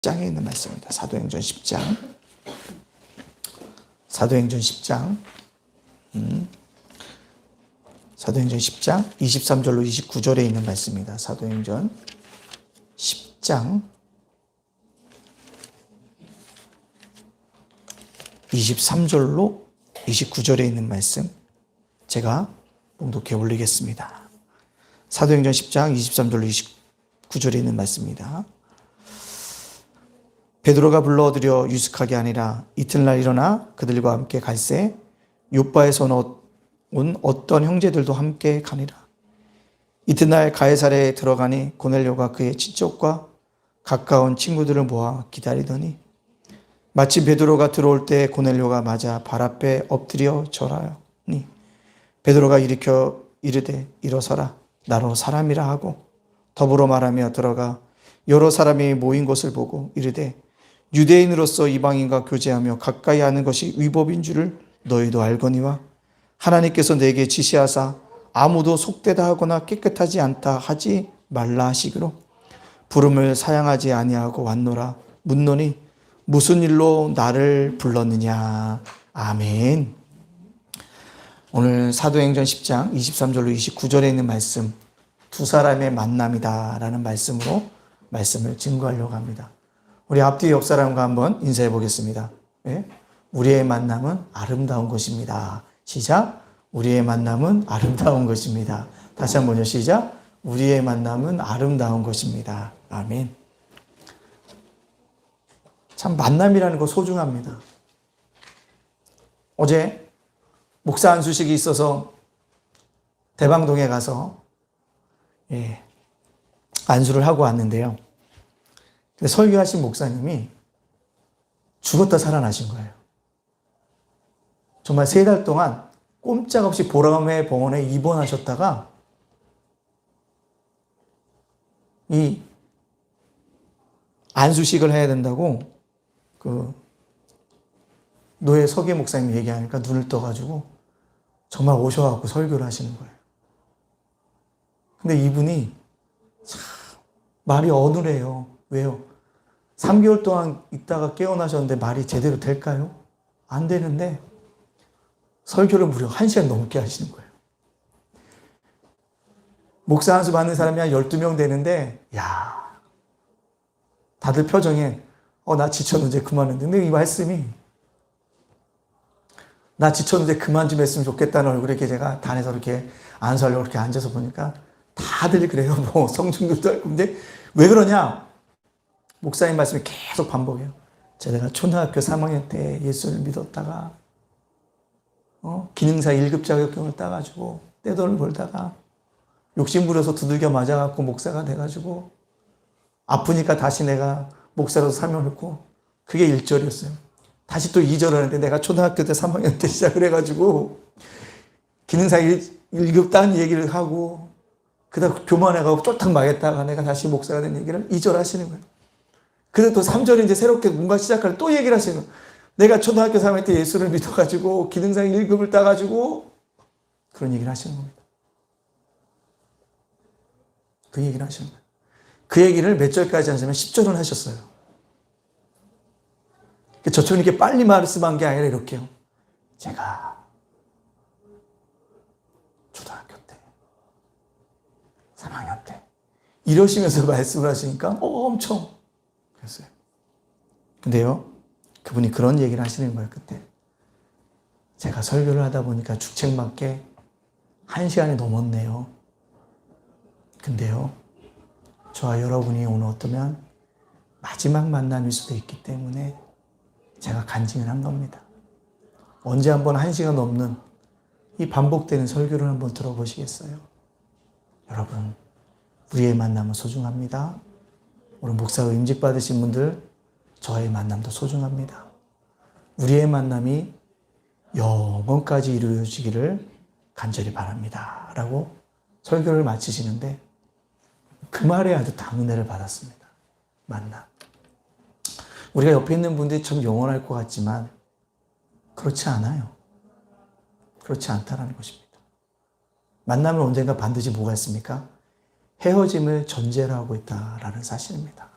10장에 있는 말씀입니다. 사도행전 10장. 사도행전 10장. 사도행전 10장 23절로 29절에 있는 말씀입니다. 사도행전 10장 23절로 29절에 있는 말씀 제가 봉독해 올리겠습니다. 사도행전 10장 23절로 29절에 있는 말씀입니다. 베드로가 불러들여 유숙하게 아니라 이튿날 일어나 그들과 함께 갈새 요바에서 온 어떤 형제들도 함께 가니라. 이튿날 가이사랴에 들어가니 고넬료가 그의 친척과 가까운 친구들을 모아 기다리더니 마침 베드로가 들어올 때 고넬료가 맞아 발 앞에 엎드려 절하니 베드로가 일으켜 이르되 일어서라 나로 사람이라 하고 더불어 말하며 들어가 여러 사람이 모인 것을 보고 이르되 유대인으로서 이방인과 교제하며 가까이 하는 것이 위법인 줄을 너희도 알거니와 하나님께서 내게 지시하사 아무도 속되다 하거나 깨끗하지 않다 하지 말라 하시기로 부름을 사양하지 아니하고 왔노라. 묻노니 무슨 일로 나를 불렀느냐. 아멘. 오늘 사도행전 10장 23절로 29절에 있는 말씀, 두 사람의 만남이다 라는 말씀으로 말씀을 증거하려고 합니다. 우리 앞뒤 옆 사람과 한번 인사해 보겠습니다. 네? 우리의 만남은 아름다운 것입니다. 시작. 우리의 만남은 아름다운 것입니다. 다시 한번요. 시작. 우리의 만남은 아름다운 것입니다. 아멘. 참 만남이라는 거 소중합니다. 어제 목사 안수식이 있어서 대방동에 가서 안수를 하고 왔는데요. 설교하신 목사님이 죽었다 살아나신 거예요. 정말 3달 동안 꼼짝없이 보라매 병원에 입원하셨다가 이 안수식을 해야 된다고 그 노예 서계 목사님이 얘기하니까 눈을 떠가지고 정말 오셔갖고 설교를 하시는 거예요. 근데 이분이 참 말이 어눌해요. 왜요? 3개월 동안 있다가 깨어나셨는데 말이 제대로 될까요? 안 되는데 설교를 무려 1시간 넘게 하시는 거예요. 목사 안수 받는 사람이 한 12명 되는데 야, 다들 표정에 나 지쳤는데 그만했는데 근데 이 말씀이 나 지쳤는데 그만 좀 했으면 좋겠다는 얼굴에 이렇게 제가 단에서 이렇게 안수하려고 이렇게 앉아서 보니까 다들 그래요. 뭐 성중들도 알고. 근데 왜 그러냐? 목사님 말씀이 계속 반복해요. 제가 초등학교 3학년 때 예수를 믿었다가 기능사 1급 자격증을 따가지고 떼돈을 벌다가 욕심부려서 두들겨 맞아갖고 목사가 돼가지고 아프니까 다시 내가 목사로서 사명했고 그게 1절이었어요. 다시 또 2절 하는데 내가 초등학교 때 3학년 때 시작을 해가지고 기능사 1급 딴 얘기를 하고 그다음 교만해가지고 쫄딱 망했다가 내가 다시 목사가 된 얘기를 2절 하시는 거예요. 그래도 또 3절에 이제 새롭게 뭔가 시작할 또 얘기를 하시는 거예요. 내가 초등학교 3학년 때 예수를 믿어가지고 기능사 1급을 따가지고 그런 얘기를 하시는 겁니다. 그 얘기를 하시는 거예요. 그 얘기를 몇 절까지 하시면 10절은 하셨어요. 저처럼 이렇게 빨리 말씀한 게 아니라 이렇게요. 제가 초등학교 때 3학년 때 이러시면서 말씀을 하시니까 엄청 그랬어요. 근데요, 그분이 그런 얘기를 하시는 거예요. 그때 제가 설교를 하다 보니까 죽책맞게 1시간이 넘었네요. 근데요, 저와 여러분이 오늘 어떠면 마지막 만남일 수도 있기 때문에 제가 간증을 한 겁니다. 언제 한번 1시간 넘는 이 반복되는 설교를 한번 들어보시겠어요? 여러분, 우리의 만남은 소중합니다. 오늘 목사로 임직받으신 분들, 저의 만남도 소중합니다. 우리의 만남이 영원까지 이루어지기를 간절히 바랍니다. 라고 설교를 마치시는데 그 말에 아주 당은혜를 받았습니다. 만남. 우리가 옆에 있는 분들이 참 영원할 것 같지만 그렇지 않아요. 그렇지 않다라는 것입니다. 만나면 언젠가 반드시 뭐가 있습니까? 헤어짐을 전제로 하고 있다라는 사실입니다.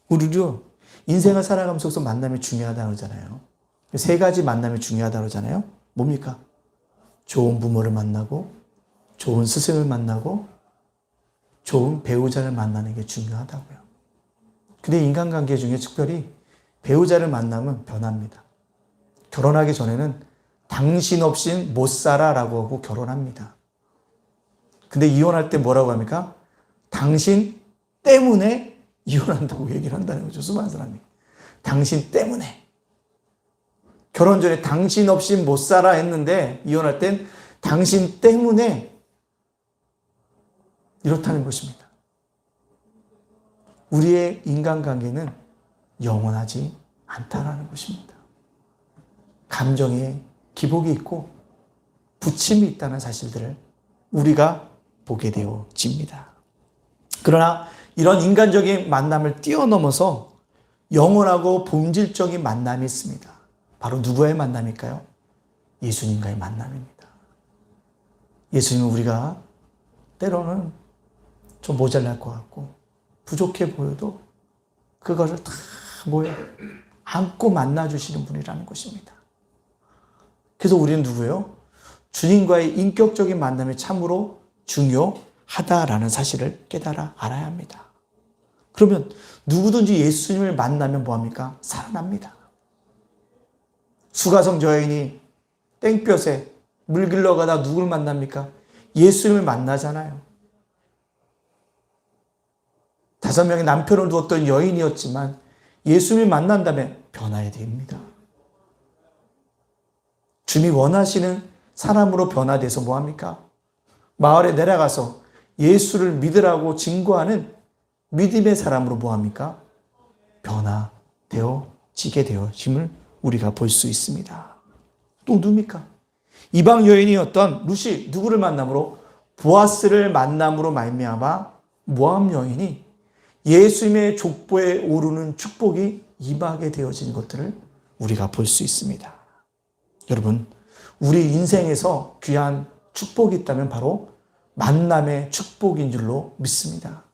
우리도 인생을 살아가면서 속에서 만남이 중요하다고 그러잖아요. 세 가지 만남이 중요하다고 그러잖아요. 뭡니까? 좋은 부모를 만나고, 좋은 스승을 만나고, 좋은 배우자를 만나는 게 중요하다고요. 근데 인간관계 중에 특별히 배우자를 만나면 변합니다. 결혼하기 전에는 당신 없인 못 살아 라고 하고 결혼합니다. 근데 이혼할 때 뭐라고 합니까? 당신 때문에 이혼한다고 얘기를 한다는 거죠. 수많은 사람이. 당신 때문에. 결혼 전에 당신 없인 못 살아 했는데 이혼할 땐 당신 때문에 이렇다는 것입니다. 우리의 인간관계는 영원하지 않다라는 것입니다. 감정에 기복이 있고 부침이 있다는 사실들을 우리가 보게 되어집니다. 그러나 이런 인간적인 만남을 뛰어넘어서 영원하고 본질적인 만남이 있습니다. 바로 누구의 만남일까요? 예수님과의 만남입니다. 예수님은 우리가 때로는 좀 모자랄 것 같고 부족해 보여도 그것을 다 안고 만나주시는 분이라는 것입니다. 그래서 우리는 누구예요? 주님과의 인격적인 만남이 참으로 중요하다라는 사실을 깨달아 알아야 합니다. 그러면 누구든지 예수님을 만나면 뭐합니까? 살아납니다. 수가성 여인이 땡볕에 물 길러 가다 누굴 만납니까? 예수님을 만나잖아요. 5명의 남편을 두었던 여인이었지만 예수님을 만난 다음에 변화해야 됩니다. 주님이 원하시는 사람으로 변화돼서 뭐합니까? 마을에 내려가서 예수를 믿으라고 증거하는 믿음의 사람으로 뭐합니까? 변화되어지게 되어짐을 우리가 볼 수 있습니다. 또 누굽니까? 이방 여인이었던 루시 누구를 만남으로? 보아스를 만남으로 말미암아 모압 여인이 예수님의 족보에 오르는 축복이 임하게 되어진 것들을 우리가 볼 수 있습니다. 여러분, 우리 인생에서 귀한 축복이 있다면 바로 만남의 축복인 줄로 믿습니다.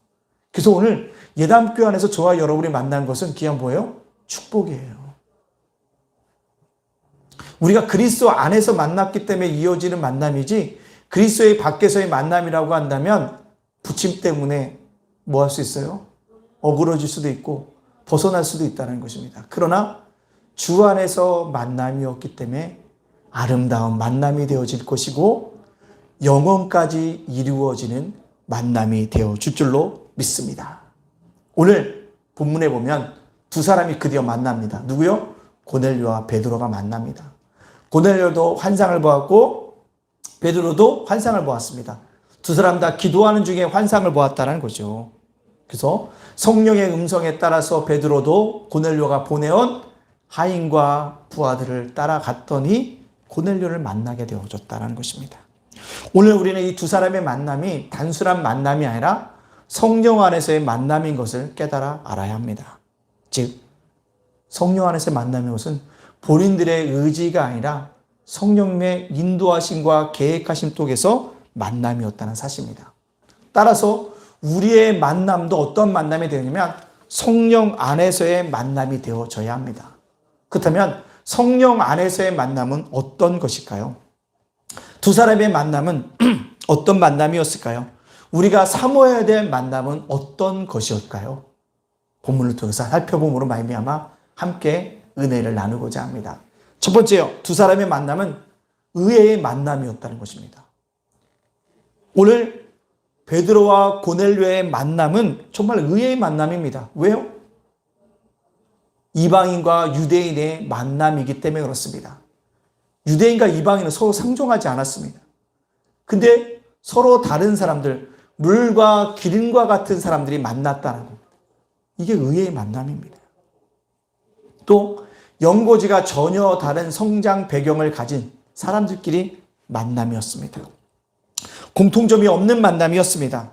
그래서 오늘 예담교회 안에서 저와 여러분이 만난 것은 귀한 뭐예요? 축복이에요. 우리가 그리스도 안에서 만났기 때문에 이어지는 만남이지 그리스도의 밖에서의 만남이라고 한다면 부침 때문에 뭐 할 수 있어요? 어그러질 수도 있고 벗어날 수도 있다는 것입니다. 그러나 주 안에서 만남이었기 때문에 아름다운 만남이 되어질 것이고 영원까지 이루어지는 만남이 되어질 줄로 믿습니다. 오늘 본문에 보면 두 사람이 드디어 만납니다. 누구요? 고넬료와 베드로가 만납니다. 고넬료도 환상을 보았고 베드로도 환상을 보았습니다. 두 사람 다 기도하는 중에 환상을 보았다는 거죠. 그래서 성령의 음성에 따라서 베드로도 고넬료가 보내온 하인과 부하들을 따라갔더니 고넬료를 만나게 되어졌다는 것입니다. 오늘 우리는 이 두 사람의 만남이 단순한 만남이 아니라 성령 안에서의 만남인 것을 깨달아 알아야 합니다. 즉 성령 안에서의 만남인 것은 본인들의 의지가 아니라 성령의 인도하심과 계획하심 속에서 만남이었다는 사실입니다. 따라서 우리의 만남도 어떤 만남이 되냐면 성령 안에서의 만남이 되어져야 합니다. 그렇다면 성령 안에서의 만남은 어떤 것일까요? 두 사람의 만남은 어떤 만남이었을까요? 우리가 사모해야 될 만남은 어떤 것이었을까요? 본문을 통해서 살펴봄으로 말미암아 함께 은혜를 나누고자 합니다. 첫 번째요, 두 사람의 만남은 의의 만남이었다는 것입니다. 오늘 베드로와 고넬료의 만남은 정말 의의 만남입니다. 왜요? 이방인과 유대인의 만남이기 때문에 그렇습니다. 유대인과 이방인은 서로 상종하지 않았습니다. 근데 서로 다른 사람들, 물과 기름과 같은 사람들이 만났다는 겁니다. 이게 의의 만남입니다. 또 연고지가 전혀 다른 성장 배경을 가진 사람들끼리 만남이었습니다. 공통점이 없는 만남이었습니다.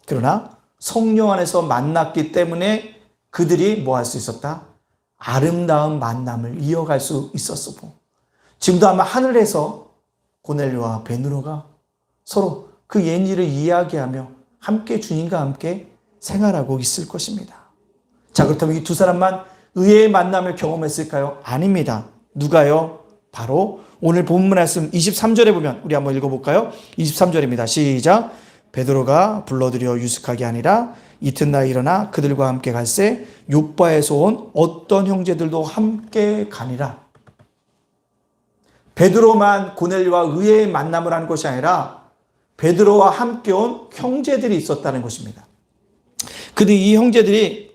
그러나 성령 안에서 만났기 때문에 그들이 뭐 할 수 있었다? 아름다운 만남을 이어갈 수 있었고 지금도 아마 하늘에서 고넬료와 베드로가 서로 그 옛일을 이야기하며 함께 주님과 함께 생활하고 있을 것입니다. 자, 그렇다면 이 두 사람만 의의 만남을 경험했을까요? 아닙니다. 누가요? 바로 오늘 본문 말씀 23절에 보면 우리 한번 읽어볼까요? 23절입니다. 시작. 베드로가 불러들여 유숙하게 아니라 이튿날 일어나 그들과 함께 갈새 욥바에서 온 어떤 형제들도 함께 가니라. 베드로만 고넬료와 의의 만남을 한 것이 아니라 베드로와 함께 온 형제들이 있었다는 것입니다. 근데 이 형제들이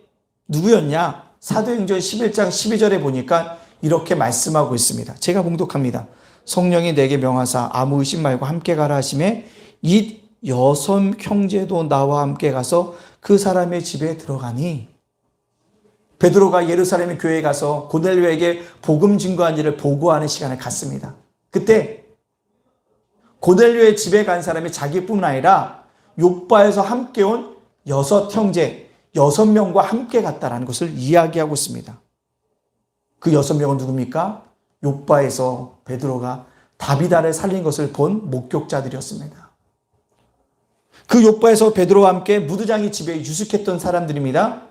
누구였냐? 사도행전 11장 12절에 보니까 이렇게 말씀하고 있습니다. 제가 봉독합니다. 성령이 내게 명하사 아무 의심 말고 함께 가라 하심에 이 여섯 형제도 나와 함께 가서 그 사람의 집에 들어가니, 베드로가 예루살렘 교회에 가서 고넬료에게 복음 증거한 일을 보고하는 시간을 갖습니다. 그때 고넬료의 집에 간 사람이 자기뿐만 아니라 욥바에서 함께 온 여섯 형제, 6명과 함께 갔다라는 것을 이야기하고 있습니다. 그 6명은 누굽니까? 욥바에서 베드로가 다비다를 살린 것을 본 목격자들이었습니다. 그 욥바에서 베드로와 함께 무드장이 집에 유숙했던 사람들입니다.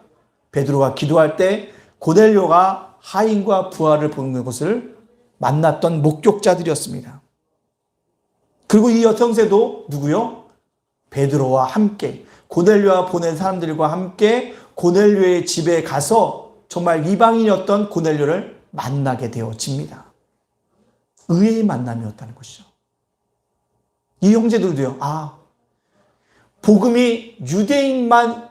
베드로가 기도할 때 고넬료가 하인과 부하를 보는 것을 만났던 목격자들이었습니다. 그리고 이 여성세도 누구요? 베드로와 함께, 고넬료와 보낸 사람들과 함께 고넬료의 집에 가서 정말 이방인이었던 고넬료를 만나게 되어집니다. 의의 만남이었다는 것이죠. 이 형제들도요, 복음이 유대인만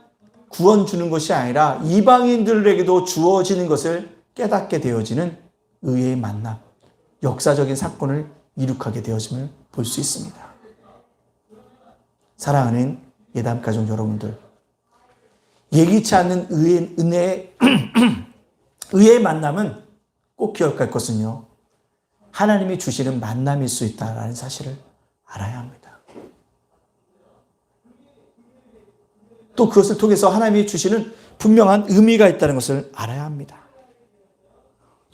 구원 주는 것이 아니라 이방인들에게도 주어지는 것을 깨닫게 되어지는 의의 만남, 역사적인 사건을 이룩하게 되어짐을 볼 수 있습니다. 사랑하는 예담가족 여러분들, 예기치 않는 의의 만남은 꼭 기억할 것은요, 하나님이 주시는 만남일 수 있다는 사실을 알아야 합니다. 또 그것을 통해서 하나님이 주시는 분명한 의미가 있다는 것을 알아야 합니다.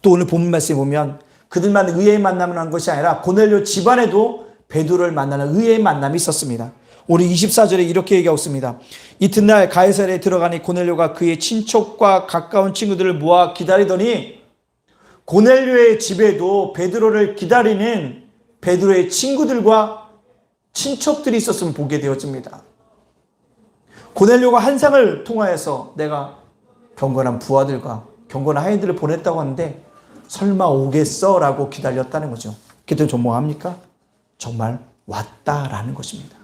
또 오늘 본문 말씀에 보면 그들만 의의 만남을 한 것이 아니라 고넬료 집안에도 베드로를 만나는 의의 만남이 있었습니다. 우리 24절에 이렇게 얘기하고 있습니다. 이튿날 가이사랴에 들어가니 고넬료가 그의 친척과 가까운 친구들을 모아 기다리더니, 고넬료의 집에도 베드로를 기다리는 베드로의 친구들과 친척들이 있었음을 보게 되어집니다. 고넬료가 한상을 통하여서 내가 경건한 부하들과 경건한 하인들을 보냈다고 하는데 설마 오겠어? 라고 기다렸다는 거죠. 그때 뭐합니까? 정말 왔다라는 것입니다.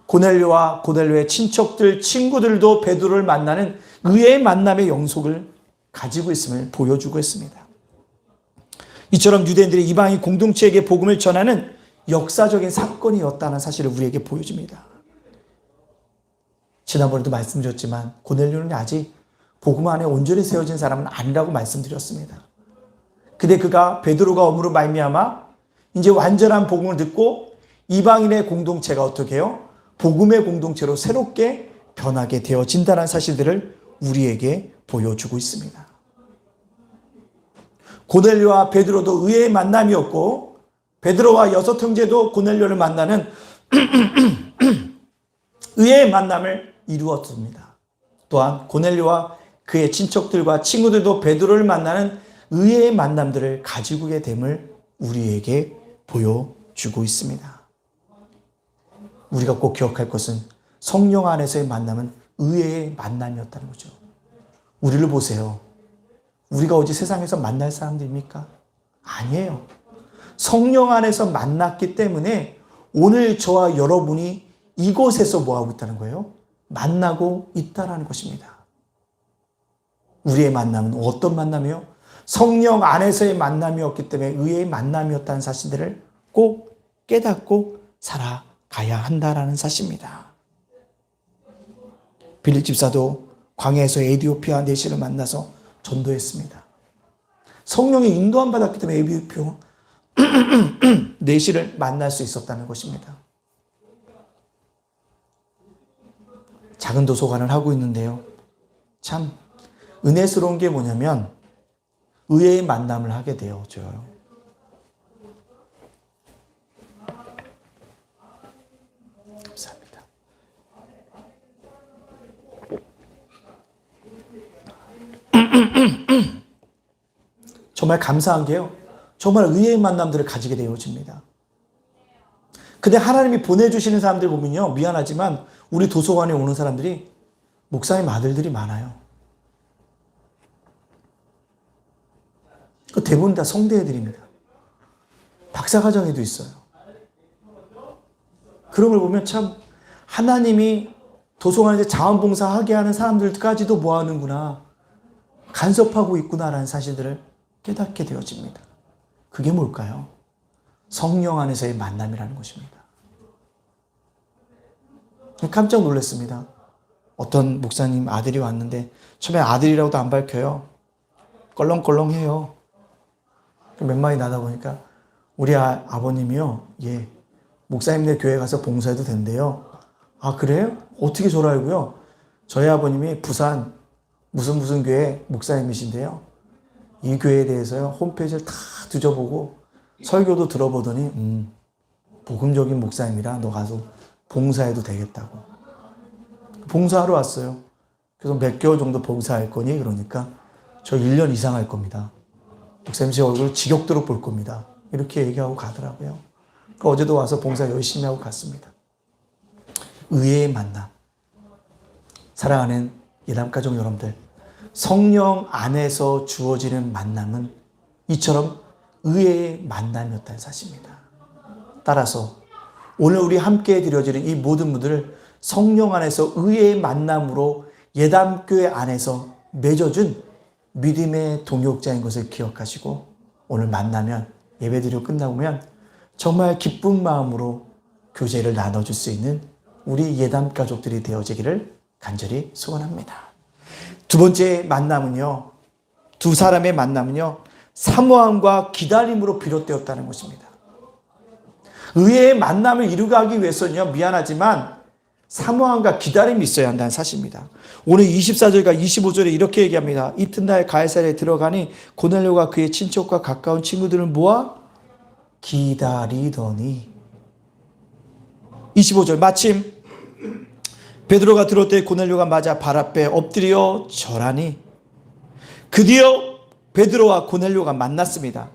고넬료와 고넬료의 친척들, 친구들도 베드로를 만나는 의의 만남의 영속을 가지고 있음을 보여주고 있습니다. 이처럼 유대인들이 이방인 공동체에게 복음을 전하는 역사적인 사건이었다는 사실을 우리에게 보여줍니다. 지난번에도 말씀드렸지만 고넬료는 아직 복음 안에 온전히 세워진 사람은 아니라고 말씀드렸습니다. 근데 그가 베드로가 om으로 말미암아 이제 완전한 복음을 듣고 이방인의 공동체가 어떻게 해요? 복음의 공동체로 새롭게 변하게 되어진다는 사실들을 우리에게 보여주고 있습니다. 고넬료와 베드로도 의의 만남이었고, 베드로와 6 형제도 고넬료를 만나는 의의 만남을 이루었습니다. 또한 고넬료와 그의 친척들과 친구들도 베드로를 만나는 의의 만남들을 가지고 게 됨을 우리에게 보여주고 있습니다. 우리가 꼭 기억할 것은 성령 안에서의 만남은 의의 만남이었다는 거죠. 우리를 보세요. 우리가 어디 세상에서 만날 사람들입니까? 아니에요. 성령 안에서 만났기 때문에 오늘 저와 여러분이 이곳에서 뭐하고 있다는 거예요? 만나고 있다는 것입니다. 우리의 만남은 어떤 만남이요? 성령 안에서의 만남이었기 때문에 의의 만남이었다는 사실들을 꼭 깨닫고 살아가야 한다는 사실입니다. 빌립 집사도 광야에서 에디오피아 내시를 만나서 전도했습니다. 성령의 인도함 받았기 때문에 에디오피아 내시를 만날 수 있었다는 것입니다. 작은 도서관을 하고 있는데요, 참 은혜스러운 게 뭐냐면 의의 만남을 하게 되어져요. 감사합니다. 정말 감사한 게요. 정말 의외의 만남들을 가지게 되어집니다. 근데 하나님이 보내주시는 사람들 보면요. 미안하지만 우리 도서관에 오는 사람들이 목사님 아들들이 많아요. 그 대부분 다 성대 애들입니다. 박사과정에도 있어요. 그런 걸 보면 참 하나님이 도서관에서 자원봉사하게 하는 사람들까지도 모아하는구나. 간섭하고 있구나라는 사실들을 깨닫게 되어집니다. 그게 뭘까요? 성령 안에서의 만남이라는 것입니다. 깜짝 놀랐습니다. 어떤 목사님 아들이 왔는데 처음에 아들이라고도 안 밝혀요. 껄렁껄렁해요. 몇 마디 나다 보니까 우리 아버님이요. 예, 목사님네 교회 가서 봉사해도 된대요. 아 그래요? 어떻게 저를 알고요? 저희 아버님이 부산 무슨 교회 목사님이신데요. 이 교회에 대해서요. 홈페이지를 다 뒤져보고 설교도 들어보더니 복음적인 목사님이라 너 가서 봉사해도 되겠다고. 봉사하러 왔어요. 그래서 몇 개월 정도 봉사할 거니? 그러니까 저 1년 이상 할 겁니다. 목사님 제 얼굴 지겹도록 볼 겁니다. 이렇게 얘기하고 가더라고요. 그러니까 어제도 와서 봉사 열심히 하고 갔습니다. 의외의 만남. 사랑하는 예담가족 여러분들, 성령 안에서 주어지는 만남은 이처럼 의외의 만남이었다는 사실입니다. 따라서 오늘 우리 함께 드려지는 이 모든 분들을 성령 안에서 의외의 만남으로 예담교회 안에서 맺어준 믿음의 동역자인 것을 기억하시고 오늘 만나면 예배드리고 끝나면 정말 기쁜 마음으로 교제를 나눠줄 수 있는 우리 예담 가족들이 되어지기를 간절히 소원합니다. 두 번째 만남은요. 두 사람의 만남은요. 사모함과 기다림으로 비롯되었다는 것입니다. 의외의 만남을 이루기 위해서는요. 미안하지만 사모함과 기다림이 있어야 한다는 사실입니다. 오늘 24절과 25절에 이렇게 얘기합니다. 이튿날 가이사랴에 들어가니 고넬료가 그의 친척과 가까운 친구들을 모아 기다리더니 25절 마침 베드로가 들어올 때 고넬료가 맞아 발 앞에 엎드려 절하니 드디어 베드로와 고넬료가 만났습니다.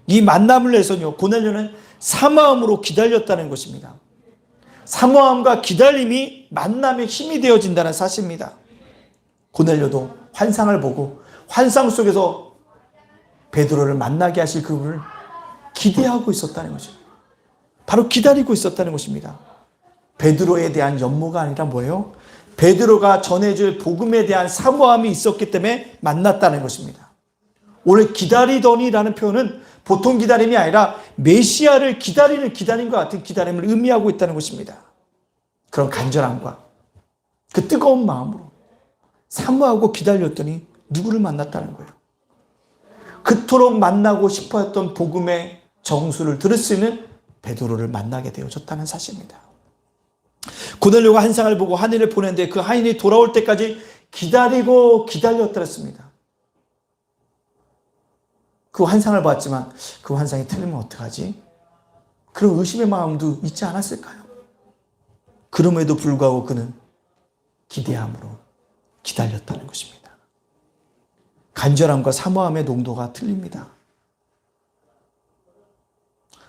이 만남을 위해서는요. 고넬료는 사모함으로 기다렸다는 것입니다. 사모함과 기다림이 만남의 힘이 되어진다는 사실입니다. 고넬료도 환상을 보고 환상 속에서 베드로를 만나게 하실 그분을 기대하고 있었다는 것입니다. 바로 기다리고 있었다는 것입니다. 베드로에 대한 연모가 아니라 뭐예요? 베드로가 전해줄 복음에 대한 사모함이 있었기 때문에 만났다는 것입니다. 오늘 기다리더니라는 표현은 보통 기다림이 아니라 메시아를 기다리는 기다림과 같은 기다림을 의미하고 있다는 것입니다. 그런 간절함과 그 뜨거운 마음으로 사모하고 기다렸더니 누구를 만났다는 거예요. 그토록 만나고 싶어했던 복음의 정수를 들을 수 있는 베드로를 만나게 되어졌다는 사실입니다. 고넬료가 환상을 보고 하인을 보냈는데 그 하인이 돌아올 때까지 기다리고 기다렸더랬습니다. 그 환상을 봤지만 그 환상이 틀리면 어떡하지? 그런 의심의 마음도 있지 않았을까요? 그럼에도 불구하고 그는 기대함으로 기다렸다는 것입니다. 간절함과 사모함의 농도가 틀립니다.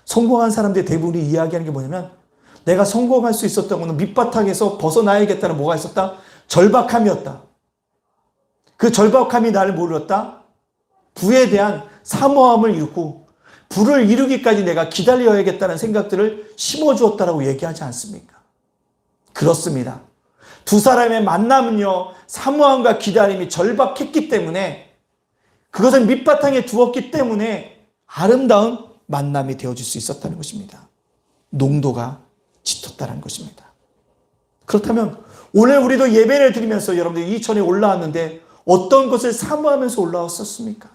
성공한 사람들이 대부분이 이야기하는 게 뭐냐면 내가 성공할 수 있었던 것은 밑바닥에서 벗어나야겠다는 뭐가 있었다? 절박함이었다. 그 절박함이 나를 몰랐다? 부에 대한 사모함을 잃고 부를 이루기까지 내가 기다려야겠다는 생각들을 심어주었다라고 얘기하지 않습니까? 그렇습니다. 두 사람의 만남은요, 사모함과 기다림이 절박했기 때문에 그것을 밑바탕에 두었기 때문에 아름다운 만남이 되어줄 수 있었다는 것입니다. 농도가 짙었다는 것입니다. 그렇다면 오늘 우리도 예배를 드리면서 여러분들 이천에 올라왔는데 어떤 것을 사모하면서 올라왔었습니까?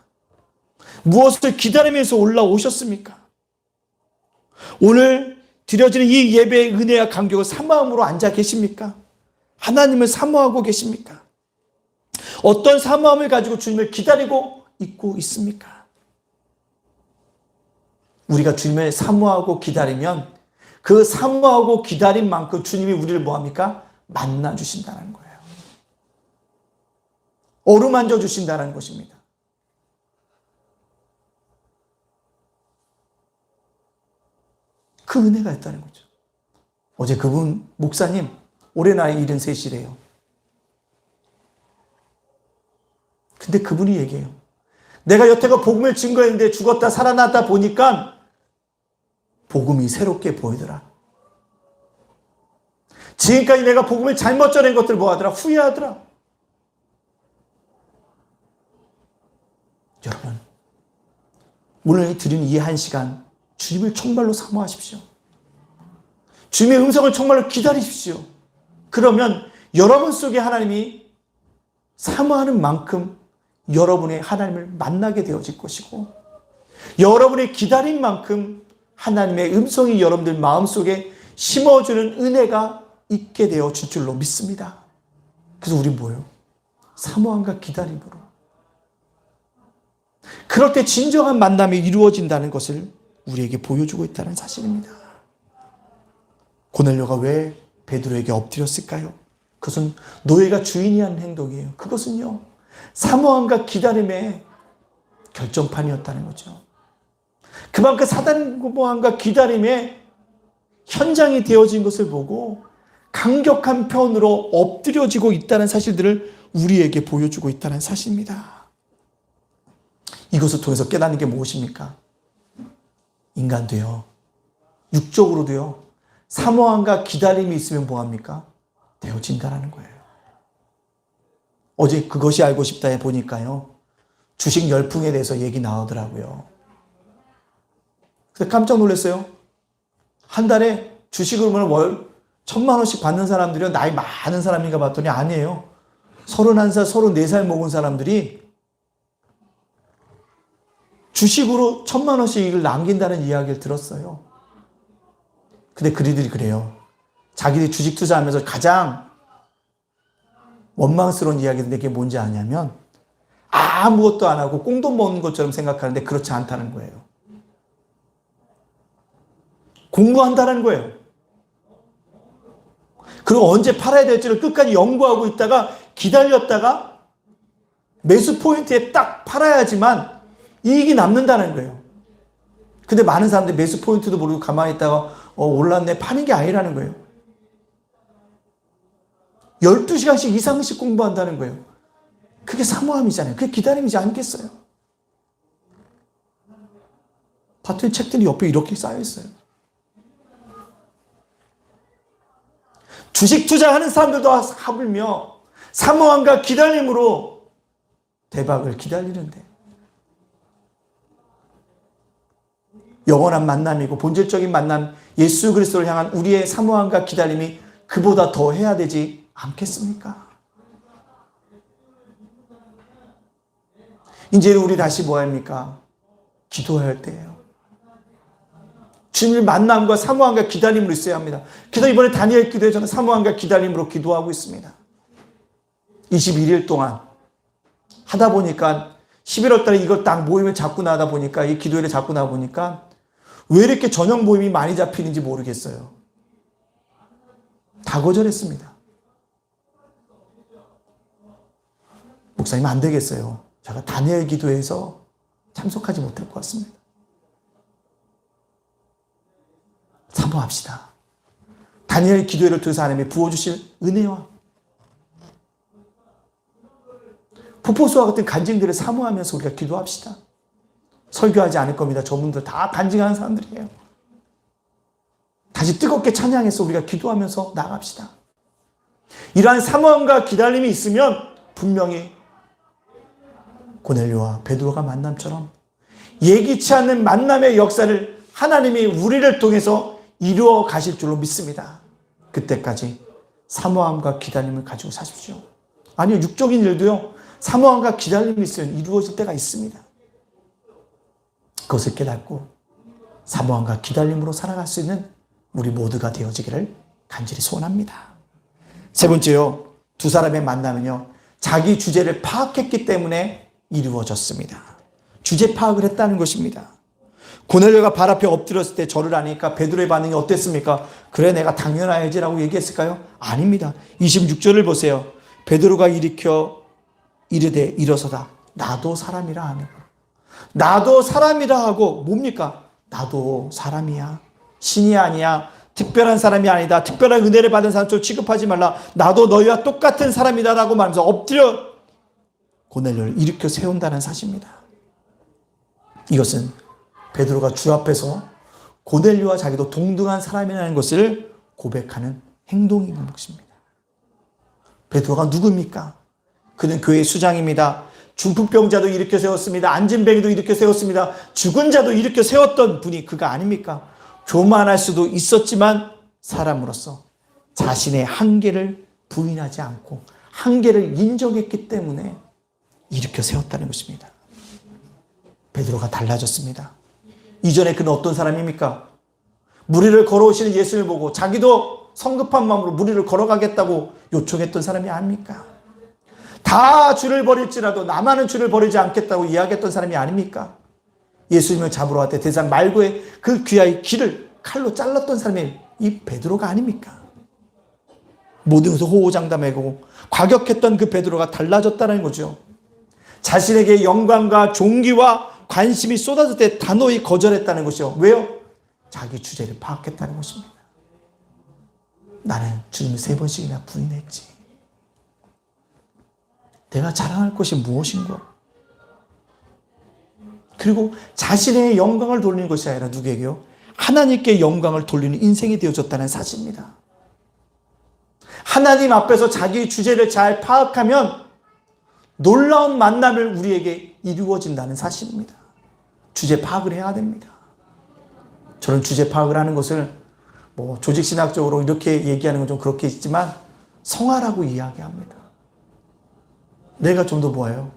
무엇을 기다리면서 올라오셨습니까? 오늘 드려지는 이 예배의 은혜와 감격을 사모함으로 앉아 계십니까? 하나님을 사모하고 계십니까? 어떤 사모함을 가지고 주님을 기다리고 있고 있습니까? 우리가 주님을 사모하고 기다리면 그 사모하고 기다린 만큼 주님이 우리를 뭐합니까? 만나주신다는 거예요. 어루만져 주신다는 것입니다. 그 은혜가 있다는 거죠. 어제 그분 목사님 올해 나이 73이래요. 근데 그분이 얘기해요. 내가 여태껏 복음을 증거했는데 죽었다 살아났다 보니까 복음이 새롭게 보이더라. 지금까지 내가 복음을 잘못 전한 것들 뭐하더라? 후회하더라. 여러분, 오늘 드리는 이 한 시간 주님을 정말로 사모하십시오. 주님의 음성을 정말로 기다리십시오. 그러면 여러분 속에 하나님이 사모하는 만큼 여러분의 하나님을 만나게 되어질 것이고, 여러분의 기다린 만큼 하나님의 음성이 여러분들 마음속에 심어주는 은혜가 있게 되어 줄 줄로 믿습니다. 그래서 우린 뭐예요? 사모함과 기다림으로. 그럴 때 진정한 만남이 이루어진다는 것을 우리에게 보여주고 있다는 사실입니다. 고넬료가 왜 베드로에게 엎드렸을까요? 그것은 노예가 주인이 하는 행동이에요. 그것은요, 사모함과 기다림의 결정판이었다는 거죠. 그만큼 사모함과 기다림의 현장이 되어진 것을 보고 강력한 편으로 엎드려지고 있다는 사실들을 우리에게 보여주고 있다는 사실입니다. 이것을 통해서 깨닫는 게 무엇입니까? 인간도요, 육적으로도요, 사모함과 기다림이 있으면 뭐합니까? 되어진다는 거예요. 어제 그것이 알고 싶다에 보니까요, 주식 열풍에 대해서 얘기 나오더라고요. 그래서 깜짝 놀랐어요. 한 달에 주식으로 보면 월 1,000만 원씩 받는 사람들이요, 나이 많은 사람인가 봤더니 아니에요. 31살, 34살 먹은 사람들이 주식으로 1,000만 원씩 이익을 남긴다는 이야기를 들었어요. 근데 그들이 그래요. 자기들이 주식 투자하면서 가장 원망스러운 이야기인데 그게 뭔지 아냐면 아무것도 안 하고 꽁돈 먹는 것처럼 생각하는데 그렇지 않다는 거예요. 공부한다는 거예요. 그리고 언제 팔아야 될지를 끝까지 연구하고 있다가 기다렸다가 매수 포인트에 딱 팔아야지만 이익이 남는다는 거예요. 근데 많은 사람들이 매수 포인트도 모르고 가만히 있다가 올랐네 파는 게 아니라는 거예요. 12시간씩 이상씩 공부한다는 거예요. 그게 사모함이잖아요. 그게 기다림이지 않겠어요? 봤더니 책들이 옆에 이렇게 쌓여있어요. 주식 투자하는 사람들도 하물며 사모함과 기다림으로 대박을 기다리는데, 영원한 만남이고 본질적인 만남, 예수 그리스도를 향한 우리의 사모함과 기다림이 그보다 더 해야 되지 않겠습니까? 이제 우리 다시 뭐 합니까? 기도해야 할 때예요. 주님의 만남과 사모함과 기다림으로 있어야 합니다. 그래서 이번에 다니엘 기도에 저는 사모함과 기다림으로 기도하고 있습니다. 21일 동안 하다 보니까 11월 달에 이걸 딱 모임을 잡고 나다 보니까, 이 기도회를 잡고 나다 보니까 왜 이렇게 저녁 모임이 많이 잡히는지 모르겠어요. 다 거절했습니다. 목사님 안 되겠어요. 제가 다니엘 기도회에서 참석하지 못할 것 같습니다. 사모합시다. 다니엘 기도회를 통해서 하나님이 부어주실 은혜와 폭포수와 같은 간증들을 사모하면서 우리가 기도합시다. 설교하지 않을 겁니다. 저분들 다 간증하는 사람들이에요. 다시 뜨겁게 찬양해서 우리가 기도하면서 나갑시다. 이러한 사모함과 기다림이 있으면 분명히 고넬료와 베드로가 만남처럼 예기치 않는 만남의 역사를 하나님이 우리를 통해서 이루어 가실 줄로 믿습니다. 그때까지 사모함과 기다림을 가지고 사십시오. 아니요, 육적인 일도요, 사모함과 기다림이 있으면 이루어질 때가 있습니다. 그것을 깨닫고 사모함과 기다림으로 살아갈 수 있는 우리 모두가 되어지기를 간절히 소원합니다. 세 번째요, 두 사람의 만남은요, 자기 주제를 파악했기 때문에 이루어졌습니다. 주제 파악을 했다는 것입니다. 고넬료가 발 앞에 엎드렸을 때 절을 하니까 베드로의 반응이 어땠습니까? 그래, 내가 당연해야지라고 얘기했을까요? 아닙니다. 26절을 보세요. 베드로가 일으켜 이르되 일어서다 나도 사람이라 하는 거. 나도 사람이라 하고 뭡니까? 나도 사람이야. 신이 아니야. 특별한 사람이 아니다. 특별한 은혜를 받은 사람처럼 취급하지 말라. 나도 너희와 똑같은 사람이다 라고 말하면서 엎드려 고넬료를 일으켜 세운다는 사실입니다. 이것은 베드로가 주 앞에서 고넬료와 자기도 동등한 사람이라는 것을 고백하는 행동인 것입니다. 베드로가 누굽니까? 그는 교회의 수장입니다. 중풍병자도 일으켜 세웠습니다. 안진뱅이도 일으켜 세웠습니다. 죽은 자도 일으켜 세웠던 분이 그가 아닙니까? 교만할 수도 있었지만 사람으로서 자신의 한계를 부인하지 않고 한계를 인정했기 때문에 일으켜 세웠다는 것입니다. 베드로가 달라졌습니다. 이전에 그는 어떤 사람입니까? 무리를 걸어오시는 예수를 보고 자기도 성급한 마음으로 무리를 걸어가겠다고 요청했던 사람이 아닙니까? 다 줄을 버릴지라도 나만은 줄을 버리지 않겠다고 이야기했던 사람이 아닙니까? 예수님을 잡으러 왔을 때 대상 말고의 그 귀하의 길을 칼로 잘랐던 사람이 이 베드로가 아닙니까? 모든 것을 호호장담하고 과격했던 그 베드로가 달라졌다는 거죠. 자신에게 영광과 존귀와 관심이 쏟아질 때 단호히 거절했다는 것이요. 왜요? 자기 주제를 파악했다는 것입니다. 나는 주님을 3번씩이나 부인했지. 내가 자랑할 것이 무엇인고? 그리고 자신의 영광을 돌리는 것이 아니라 누구에게요? 하나님께 영광을 돌리는 인생이 되어졌다는 사실입니다. 하나님 앞에서 자기 주제를 잘 파악하면 놀라운 만남을 우리에게 이루어진다는 사실입니다. 주제 파악을 해야 됩니다. 저는 주제 파악을 하는 것을 조직신학적으로 이렇게 얘기하는 건 좀 그렇게 있지만 성화라고 이야기합니다. 내가 좀 더 뭐예요?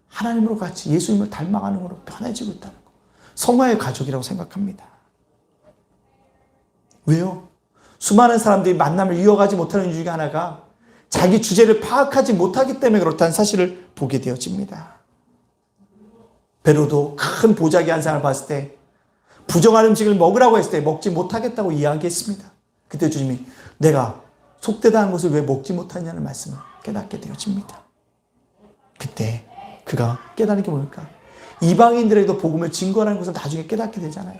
하나님으로 같이 예수님을 닮아가는 것으로 편해지고 있다는 거. 성화의 가족이라고 생각합니다. 왜요? 수많은 사람들이 만남을 이어가지 못하는 이유 중에 하나가 자기 주제를 파악하지 못하기 때문에 그렇다는 사실을 보게 되어집니다. 베드로도 큰 보자기 한 사람을 봤을 때 부정한 음식을 먹으라고 했을 때 먹지 못하겠다고 이야기했습니다. 그때 주님이 내가 속되다 한 것을 왜 먹지 못하냐는 말씀을 깨닫게 되어집니다. 그때 그가 깨달은 게 뭡니까? 이방인들에게도 복음을 증거하는 것을 나중에 깨닫게 되잖아요.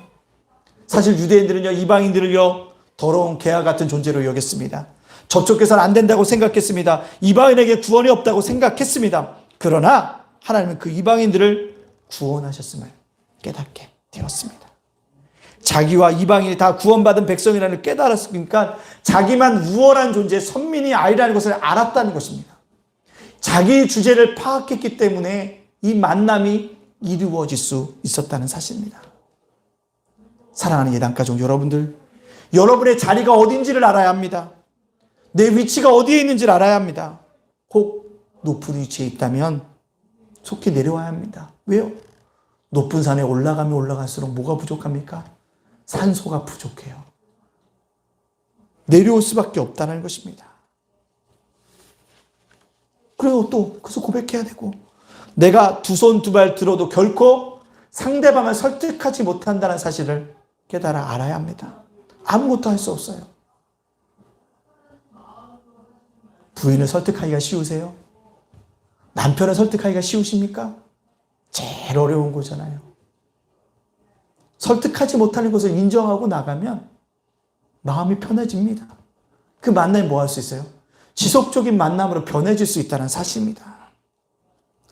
사실 유대인들은요, 이방인들을요, 더러운 개와 같은 존재로 여겼습니다. 접촉해서는 안 된다고 생각했습니다. 이방인에게 구원이 없다고 생각했습니다. 그러나 하나님은 그 이방인들을 구원하셨음을 깨닫게 되었습니다. 자기와 이방인이 다 구원받은 백성이라는 걸 깨달았으니까 자기만 우월한 존재, 선민이 아니라는 것을 알았다는 것입니다. 자기 주제를 파악했기 때문에 이 만남이 이루어질 수 있었다는 사실입니다. 사랑하는 예단가족 여러분들, 여러분의 자리가 어딘지를 알아야 합니다. 내 위치가 어디에 있는지를 알아야 합니다. 혹 높은 위치에 있다면 속히 내려와야 합니다. 왜요? 높은 산에 올라가면 올라갈수록 뭐가 부족합니까? 산소가 부족해요. 내려올 수밖에 없다는 것입니다. 그리고 또 그래서 고백해야 되고, 내가 두 손 두 발 들어도 결코 상대방을 설득하지 못한다는 사실을 깨달아 알아야 합니다. 아무것도 할 수 없어요. 부인을 설득하기가 쉬우세요? 남편을 설득하기가 쉬우십니까? 제일 어려운 거잖아요. 설득하지 못하는 것을 인정하고 나가면 마음이 편해집니다. 그 만남이 뭐 할 수 있어요? 지속적인 만남으로 변해질 수 있다는 사실입니다.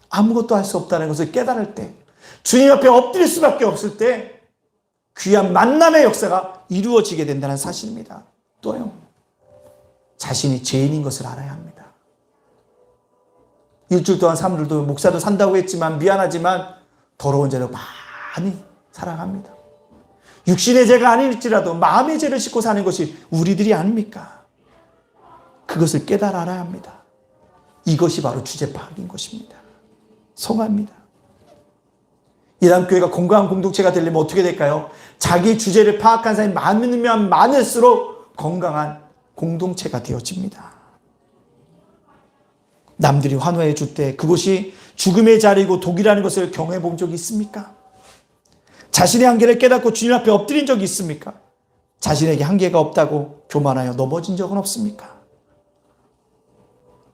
아무것도 할 수 없다는 것을 깨달을 때, 주님 앞에 엎드릴 수밖에 없을 때 귀한 만남의 역사가 이루어지게 된다는 사실입니다. 또요, 자신이 죄인인 것을 알아야 합니다. 일주일 동안 사람들도 목사도 산다고 했지만 미안하지만 더러운 죄를 많이 살아갑니다. 육신의 죄가 아닐지라도 마음의 죄를 싣고 사는 것이 우리들이 아닙니까? 그것을 깨달아 알아야 합니다. 이것이 바로 주제 파악인 것입니다. 성화입니다. 이단교회가 건강한 공동체가 되려면 어떻게 될까요? 자기 주제를 파악한 사람이 많으면 많을수록 건강한 공동체가 되어집니다. 남들이 환호해 줄 때 그것이 죽음의 자리이고 독이라는 것을 경험해 본 적이 있습니까? 자신의 한계를 깨닫고 주님 앞에 엎드린 적이 있습니까? 자신에게 한계가 없다고 교만하여 넘어진 적은 없습니까?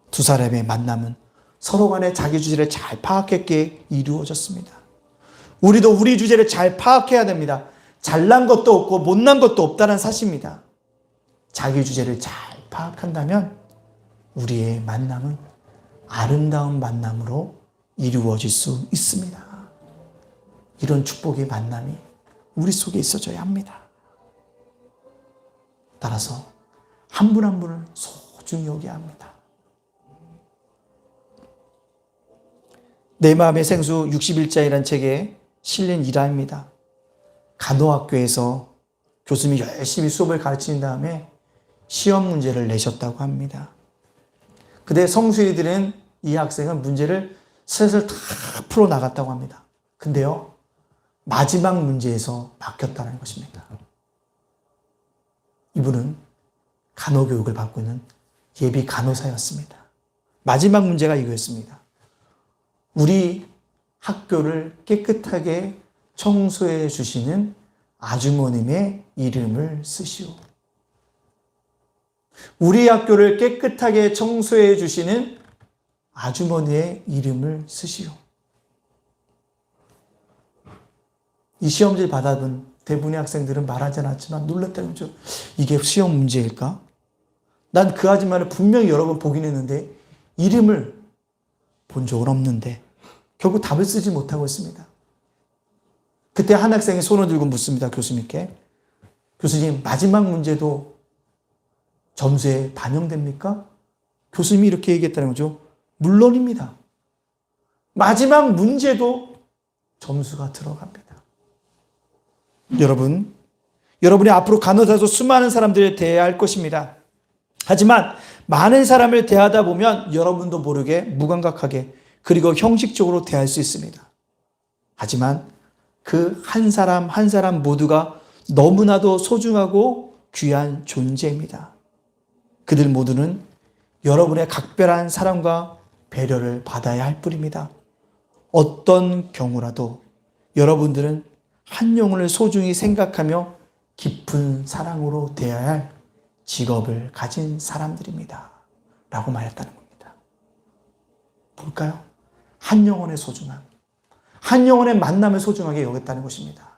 두 사람의 만남은 서로 간에 자기 주제를 잘 파악했기에 이루어졌습니다. 우리도 우리 주제를 잘 파악해야 됩니다. 잘난 것도 없고 못난 것도 없다는 사실입니다. 자기 주제를 잘 파악한다면 우리의 만남은 아름다운 만남으로 이루어질 수 있습니다. 이런 축복의 만남이 우리 속에 있어져야 합니다. 따라서 한 분 한 분을 소중히 여겨야 합니다. 내 마음의 생수 61자이라는 책에 실린 일화입니다. 간호학교에서 교수님이 열심히 수업을 가르친 다음에 시험 문제를 내셨다고 합니다. 근데 성수이들은 이 학생은 문제를 슬슬 다 풀어나갔다고 합니다. 근데요, 마지막 문제에서 막혔다는 것입니다. 이분은 간호교육을 받고 있는 예비 간호사였습니다. 마지막 문제가 이거였습니다. 우리 학교를 깨끗하게 청소해 주시는 아주머님의 이름을 쓰시오. 우리 학교를 깨끗하게 청소해 주시는 아주머니의 이름을 쓰시오. 이 시험지를 받아본 대부분의 학생들은 말하지 않았지만 놀랐다는 거죠. 이게 시험 문제일까? 난 그 아줌마를 분명히 여러 번 보긴 했는데 이름을 본 적은 없는데 결국 답을 쓰지 못하고 있습니다. 그때 한 학생이 손을 들고 묻습니다. 교수님께. 교수님, 마지막 문제도 점수에 반영됩니까? 교수님이 이렇게 얘기했다는 거죠. 물론입니다. 마지막 문제도 점수가 들어갑니다. 여러분이 앞으로 간호사로 수많은 사람들을 대해야 할 것입니다. 하지만 많은 사람을 대하다 보면 여러분도 모르게 무감각하게 그리고 형식적으로 대할 수 있습니다. 하지만 그 한 사람 한 사람 모두가 너무나도 소중하고 귀한 존재입니다. 그들 모두는 여러분의 각별한 사랑과 배려를 받아야 할 뿐입니다. 어떤 경우라도 여러분들은 한 영혼을 소중히 생각하며 깊은 사랑으로 대해야 할 직업을 가진 사람들입니다. 라고 말했다는 겁니다. 볼까요? 한 영혼의 소중함, 한 영혼의 만남을 소중하게 여겼다는 것입니다.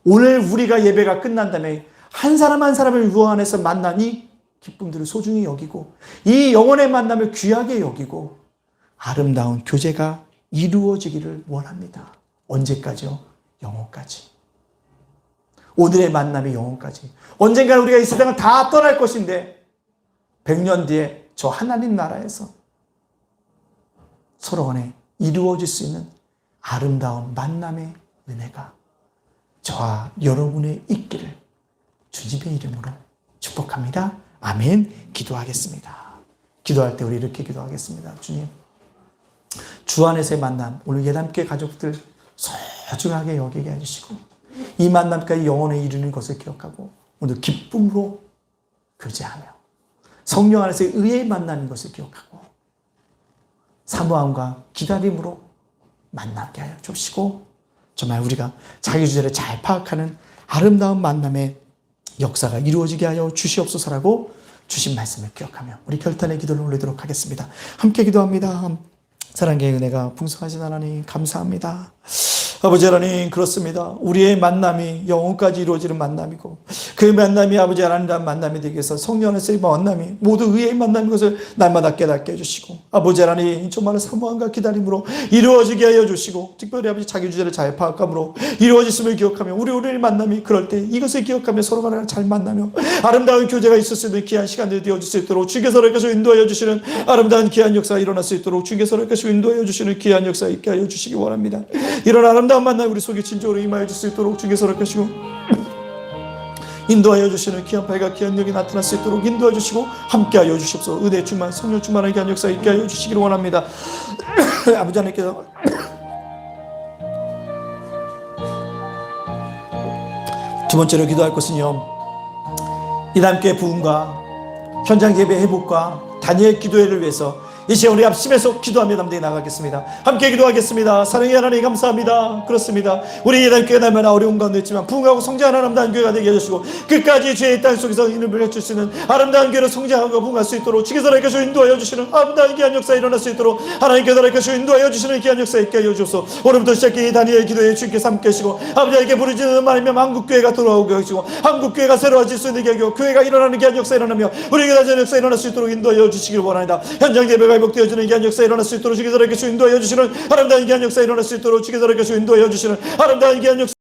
오늘 우리가 예배가 끝난 다음에 한 사람 한 사람을 유 안에서 만난 이 기쁨들을 소중히 여기고 이 영혼의 만남을 귀하게 여기고 아름다운 교제가 이루어지기를 원합니다. 언제까지요? 영혼까지. 오늘의 만남이 영혼까지. 언젠가 우리가 이 세상을 다 떠날 것인데 100년 뒤에 저 하나님 나라에서 서로 간에 이루어질 수 있는 아름다운 만남의 은혜가 저와 여러분의 있기를 주님의 이름으로 축복합니다. 아멘. 기도하겠습니다. 기도할 때 우리 이렇게 기도하겠습니다. 주님, 주 안에서의 만남, 오늘 예담교회 가족들 소중하게 여기게 해주시고 이 만남까지 영혼에 이르는 것을 기억하고 오늘 기쁨으로 교제하며 성령 안에서의 의의 만남인 것을 기억하고 사모함과 기다림으로 만나게 하여 주시고 정말 우리가 자기 주제를 잘 파악하는 아름다운 만남의 역사가 이루어지게 하여 주시옵소서라고 주신 말씀을 기억하며 우리 결단의 기도를 올리도록 하겠습니다. 함께 기도합니다. 사랑의 은혜가 풍성하신 하나님 감사합니다. 아버지 하나님, 그렇습니다. 우리의 만남이 영혼까지 이루어지는 만남이고 그 만남이 아버지 하나님과 만남이 되기 위해서 성령 안에서의 만남이 모두 의의 만남인 것을 날마다 깨닫게 해주시고 아버지 하나님, 정말 사모함과 기다림으로 이루어지게 하여 주시고 특별히 아버지 자기 주제를 잘 파악함으로 이루어졌음을 기억하며 우리의 만남이 그럴 때 이것을 기억하며 서로 간에 잘 만나며 아름다운 교제가 있을 수 있는 귀한 시간들이 되어질 수 있도록 주께서 이렇게 인도하여 주시는 아름다운 귀한 역사가 일어날 수 있도록 주께서 이렇게 인도하여 주시는 귀한 역사가 있게 하여 주시기 원합니다. 이런 아름다운 만남 우리 속에 진정으로 임하여 줄 수 있도록 주께서 이렇게 하시고 인도하여 주시는 귀한 발과 귀한 역이 나타날 수 있도록 인도하여 주시고 함께하여 주시옵소서. 은혜 충만 성령 충만한 귀한 역사 있게 하여 주시기를 원합니다. 아버지 하나님께서 두 번째로 기도할 것은요, 이 함께 부흥과 현장 예배 회복과 다니엘 기도회를 위해서 이 시간 우리 합심해서 기도하며 담대히 나가겠습니다. 함께 기도하겠습니다. 사랑의 하나님 감사합니다. 그렇습니다. 우리 예단교회 날마다 어려운 가운데 있지만 부흥하고 성장하는 아름다운 교회가 되게 해주시고 끝까지 죄의 땅 속에서 이름을 해줄 수 있는 아름다운 교회로 성장하고 부흥할 수 있도록 주께서 이렇게 인도하여 주시는 아름다운 귀한 역사 일어날 수 있도록 하나님께서 이렇게 인도하여 주시는 귀한 역사 있게 하여 주옵소서. 오늘부터 시작해 다니엘 기도에 주께서 함께 하시고 아버지에게 부르짖는 말이면 한국교회가 돌아오게 하시고 한국교회가 새로워질 수 있는 계획이고 교회가 일어나는 귀한 역사 일어나며 우리 교회 다전 역사 일어날 수 있도록 인도하여 주시길 원합니다. 현장 예배가 회복되어지는 귀한 역사 일어날 수 있도록 주께서 이렇게 인도하여 주시는 아름다운 귀한 역사 일어날 수 있도록 주께서 이렇게 인도하여 주시는 아름다운 귀한 역사